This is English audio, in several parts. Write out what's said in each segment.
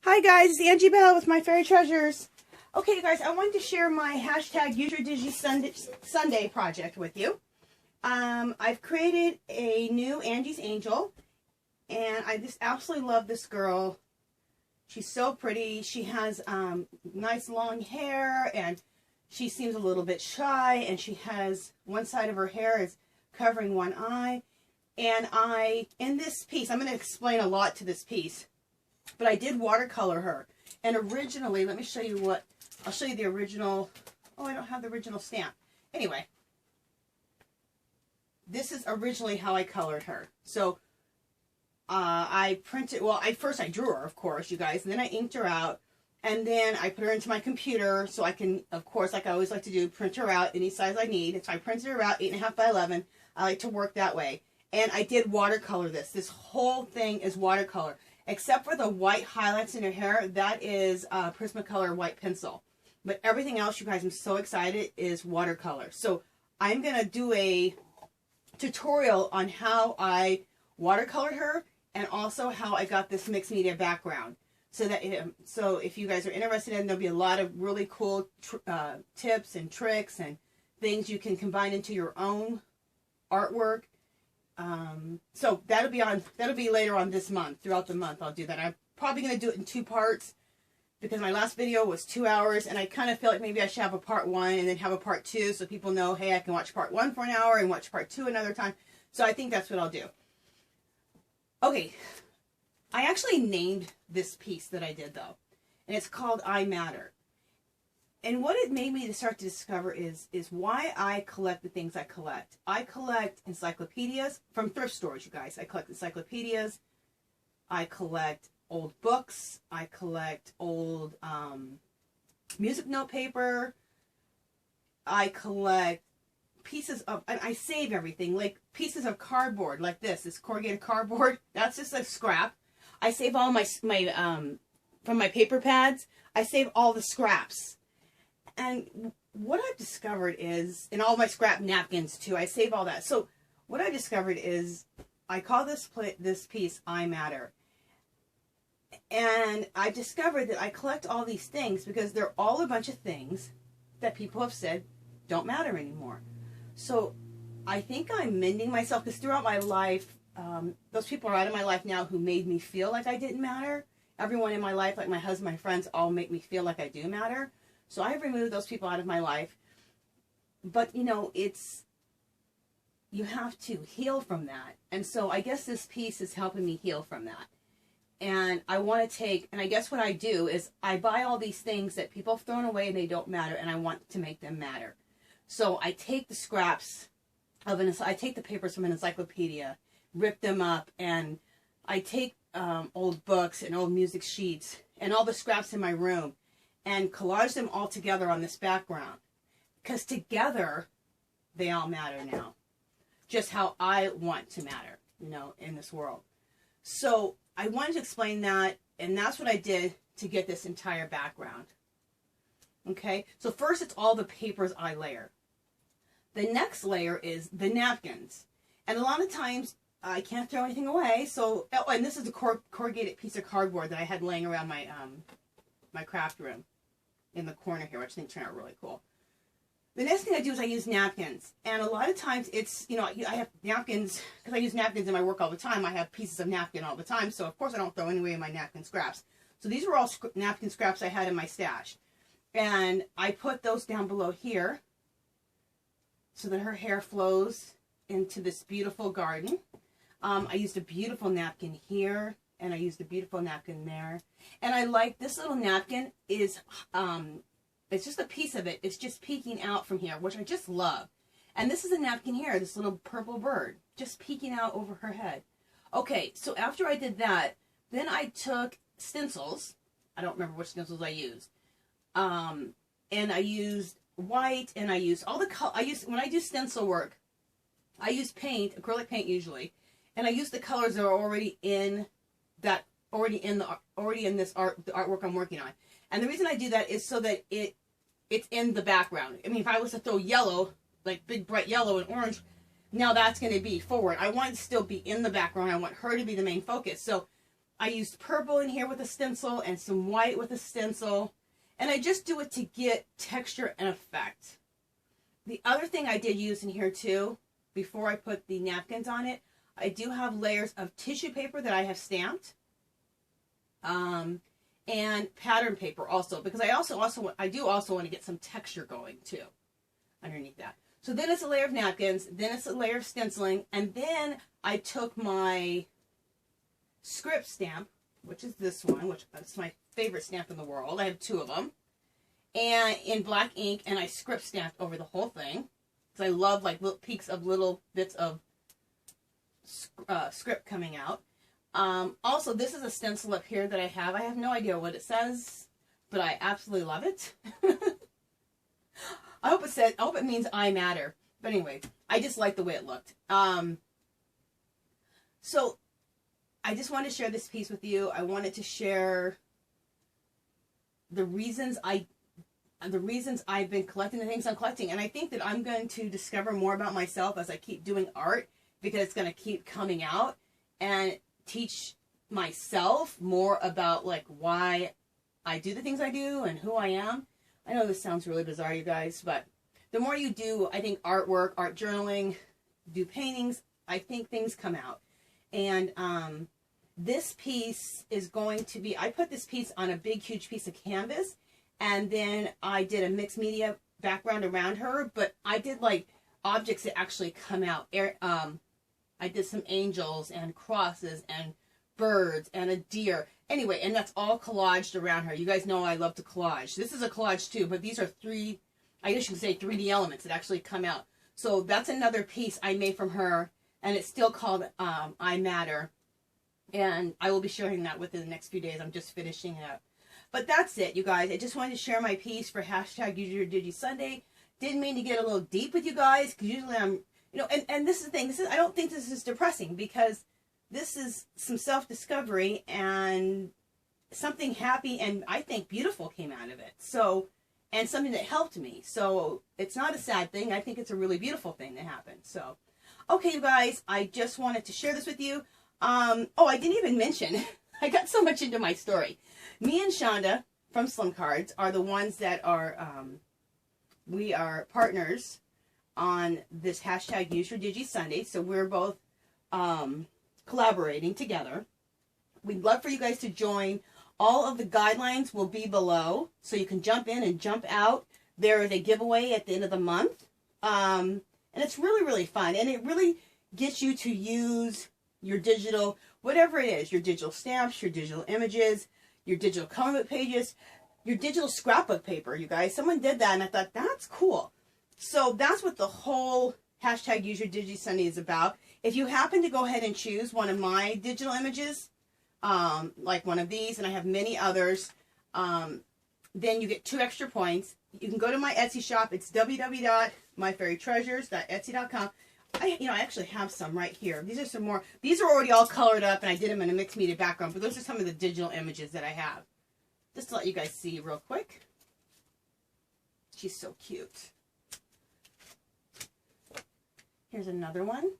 Hi guys, it's Angie Bell with My Fairy Treasures. Okay you guys, I wanted to share my hashtag Use Your Digi Sunday project with you. I've created a new Angie's Angel, and I just absolutely love this girl. She's so pretty. She has nice long hair, and she seems a little bit shy, and she has one side of her hair is covering one eye. And in this piece, I'm going to explain a lot to this piece, but I did watercolor her. And originally, let me show you what, I'll show you the original. Oh, I don't have the original stamp. Anyway, this is originally how I colored her. So I printed, well, first I drew her, of course, you guys, and then I inked her out, and then I put her into my computer so I can, of course, like I always like to do, print her out any size I need. And so I printed her out 8.5 by 11. I like to work that way. And I did watercolor this. This whole thing is watercolor. Except for the white highlights in her hair, that is Prismacolor white pencil. But everything else, you guys, I'm so excited, is watercolor. So I'm going to do a tutorial on how I watercolored her and also how I got this mixed media background. So that so if you guys are interested in, there'll be a lot of really cool tips and tricks and things you can combine into your own artwork. So that'll be later on this month. Throughout the month I'll do that. I'm probably going to do it in 2 parts because my last video was 2 hours, and I kind of feel like maybe I should have a part 1 and then have a part 2 so people know, hey, I can watch part 1 for an hour and watch part 2 another time. So I think that's what I'll do. Okay, I actually named this piece that I did though, and it's called I Matter. And what it made me to start to discover is why I collect the things I collect. I collect encyclopedias from thrift stores, you guys. I collect encyclopedias. I collect old books. I collect old music note paper. I collect pieces of, and I save everything, like pieces of cardboard like this corrugated cardboard. That's just a scrap. I save all my from my paper pads. I save all the scraps. And what I've discovered is, in all my scrap napkins too, I save all that. So what I discovered is, I call this piece I Matter. And I discovered that I collect all these things because they're all a bunch of things that people have said don't matter anymore. So I think I'm mending myself, because throughout my life, those people are out of my life now who made me feel like I didn't matter. Everyone in my life, like my husband, my friends, all make me feel like I do matter. So I removed those people out of my life. But, you know, you have to heal from that. And so I guess this piece is helping me heal from that. And I want to take, and I guess what I do is I buy all these things that people have thrown away and they don't matter, and I want to make them matter. So I take the scraps I take the papers from an encyclopedia, rip them up, and I take old books and old music sheets and all the scraps in my room, and collage them all together on this background. Because together, they all matter now. Just how I want to matter, you know, in this world. So I wanted to explain that, and that's what I did to get this entire background. Okay, so first it's all the papers I layer. The next layer is the napkins. And a lot of times, I can't throw anything away, so, oh, and this is a corrugated piece of cardboard that I had laying around my, my craft room in the corner here, which I think turned out really cool. The next thing I do is I use napkins. And a lot of times it's, you know, I have napkins, because I use napkins in my work all the time. I have pieces of napkin all the time, so of course I don't throw any away in my napkin scraps. So these were all napkin scraps I had in my stash. And I put those down below here so that her hair flows into this beautiful garden. I used a beautiful napkin here, and I used a beautiful napkin there. And I like this little napkin is, it's just a piece of it. It's just peeking out from here, which I just love. And this is a napkin here, this little purple bird, just peeking out over her head. Okay, so after I did that, then I took stencils. I don't remember which stencils I used. And I used white, and I used all the color. When I do stencil work, I use paint, acrylic paint usually, and I use the colors that are already in this the artwork I'm working on. And the reason I do that is so that it's in the background. I mean, if I was to throw yellow, like big bright yellow and orange, now that's going to be forward. I want it to still be in the background. I want her to be the main focus. So I used purple in here with a stencil and some white with a stencil. And I just do it to get texture and effect. The other thing I did use in here too, before I put the napkins on it, I do have layers of tissue paper that I have stamped. And pattern paper also, because I do also want to get some texture going too underneath that. So then it's a layer of napkins, then it's a layer of stenciling, and then I took my script stamp, which is this one, which is my favorite stamp in the world. I have 2 of them, and in black ink, and I script stamped over the whole thing because I love like little peaks of little bits of script coming out. Also, this is a stencil up here that I have. I have no idea what it says, but I absolutely love it. I hope it means I matter. But anyway, I just like the way it looked. So I just wanted to share this piece with you. I wanted to share the reasons I've been collecting the things I'm collecting. And I think that I'm going to discover more about myself as I keep doing art, because it's going to keep coming out, and teach myself more about like why I do the things I do and who I am. I know this sounds really bizarre, you guys, but the more you do, I think, artwork, art journaling, do paintings, I think things come out. And this piece is going to be, I put this piece on a big, huge piece of canvas, and then I did a mixed media background around her, but I did like objects that actually come out. I did some angels and crosses and birds and a deer. Anyway, and that's all collaged around her. You guys know I love to collage. This is a collage too, but these are I guess you could say 3D elements that actually come out. So that's another piece I made from her, and it's still called I Matter. And I will be sharing that within the next few days. I'm just finishing it up. But that's it, you guys. I just wanted to share my piece for hashtag Use Your Digi Sunday. Didn't mean to get a little deep with you guys, because usually I'm, you know, and this is the thing. I don't think this is depressing, because this is some self-discovery and something happy and I think beautiful came out of it. So, and something that helped me. So it's not a sad thing. I think it's a really beautiful thing that happened. So, okay, you guys, I just wanted to share this with you. Oh, I didn't even mention, I got so much into my story. Me and Shonda from Slim Cards are the ones that are, we are partners on this hashtag Use Your Digi Sunday. So we're both collaborating together. We'd love for you guys to join. All of the guidelines will be below, so you can jump in and jump out. There is a giveaway at the end of the month. And it's really, really fun. And it really gets you to use your digital, whatever it is, your digital stamps, your digital images, your digital comic book pages, your digital scrapbook paper, you guys. Someone did that, and I thought, that's cool. So that's what the whole hashtag Use Your Digi Sunday is about. If you happen to go ahead and choose one of my digital images, like one of these, and I have many others, then you get 2 extra points. You can go to my Etsy shop. It's www.myfairytreasures.etsy.com. I actually have some right here. These are some more. These are already all colored up, and I did them in a mixed media background, but those are some of the digital images that I have. Just to let you guys see real quick. She's so cute. Here's another one.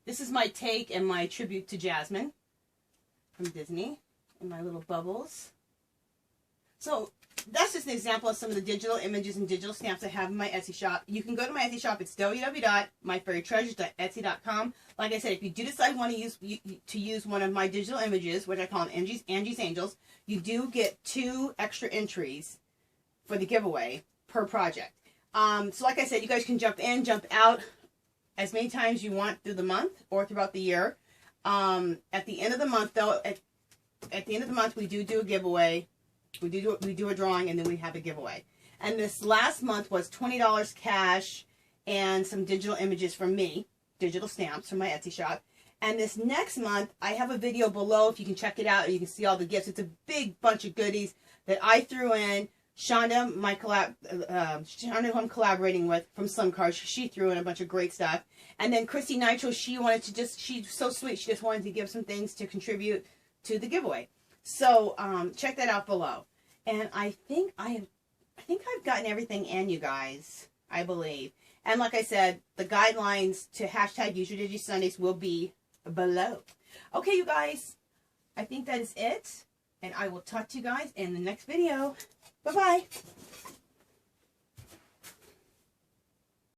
This is my take and my tribute to Jasmine from Disney and my little bubbles. So that's just an example of some of the digital images and digital stamps I have in my Etsy shop. You can go to my Etsy shop. It's www.myfairytreasures.etsy.com. Like I said, if you do decide to use one of my digital images, which I call them Angie's Angels, you do get 2 extra entries for the giveaway per project. So like I said, you guys can jump in, jump out as many times you want through the month or throughout the year. At the end of the month, though, at the end of the month, we do a giveaway. We do a drawing, and then we have a giveaway. And this last month was $20 cash and some digital images from me, digital stamps from my Etsy shop. And this next month, I have a video below if you can check it out, and you can see all the gifts. It's a big bunch of goodies that I threw in. Shonda, Shonda, who I'm collaborating with from Slim Cards, she threw in a bunch of great stuff. And then Christy Nitro, she's so sweet, she just wanted to give some things to contribute to the giveaway. So check that out below. And I think I've gotten everything in, you guys, I believe. And like I said, the guidelines to hashtag Use Your Digi Sundays will be below. Okay, you guys, I think that is it. And I will talk to you guys in the next video. Bye-bye.